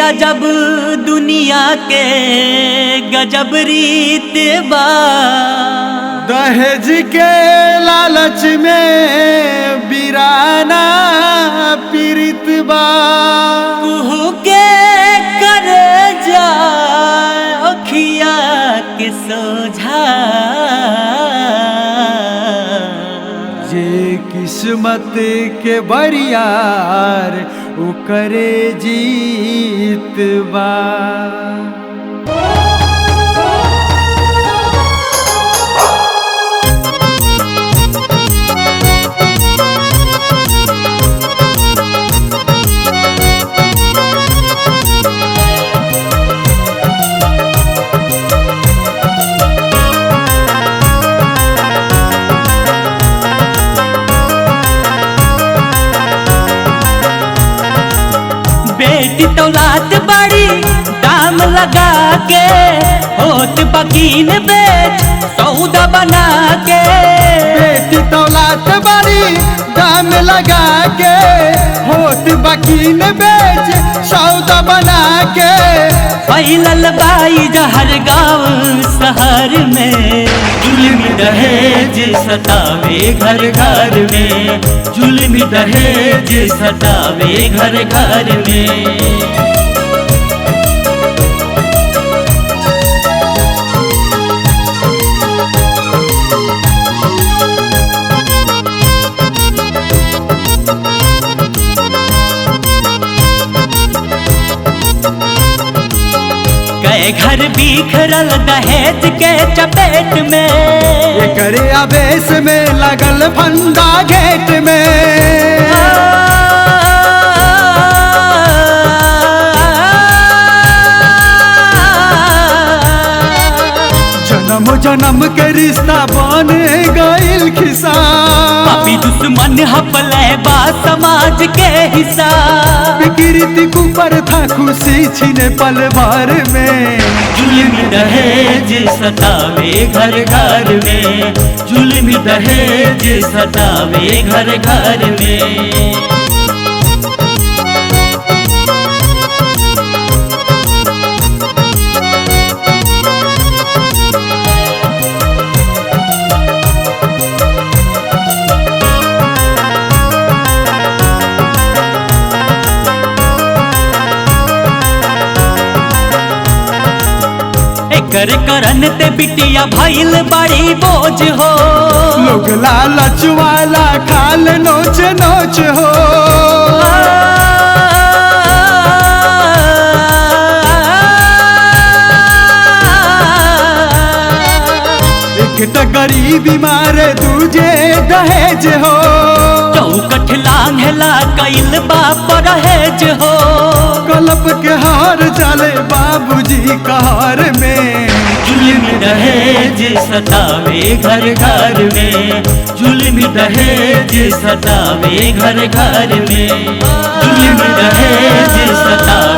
अजब दुनिया के गजब रीत बा, दहेज के लालच में बिराना पीड़ित बा। कुहू के करे जा अखिया के सोझा, जे किस्मत के बरियार ओकरे जीत बा। बेटी तौलात बड़ी दाम लगा के, होत बकीन बेच सौदा बना के। बेटी तौलात बड़ी दाम लगा के, होत बकीन बेच सौदा बना के। फैलल बाई जहर गाँव शहर में, जुल्म दहेज सतावे घर घर में, जुल्म दहेज सतावे घर घर में। घर बिखरल दहेज के चपेट में, एकरे आवेश में लगल फंदा घेट में। जन्म जन्म के रिश्ता बन गइल खिसा, पापी दुश्मन हपले बा समाज के हिस्सा। विकृति कुपर था खुशी छीने पल भर में, जुल्म दहेज सतावे घर घर में, जुल्म दहेज सतावे घर घर में। कर करन ते बिटिया भइल बड़ी बोझ हो, लोग लालच वाला खाल नोच नोच हो। एक गरीबी मारे दूजे दहेज हो, चौकठ लांघला कैल बाप रहेज हो। कलप के हार चले बाबूजी कहर में, जुल्म दहेज सतावे घर घर में, जुल्म दहेज सतावे घर घर में, जुल्म दहेज सतावे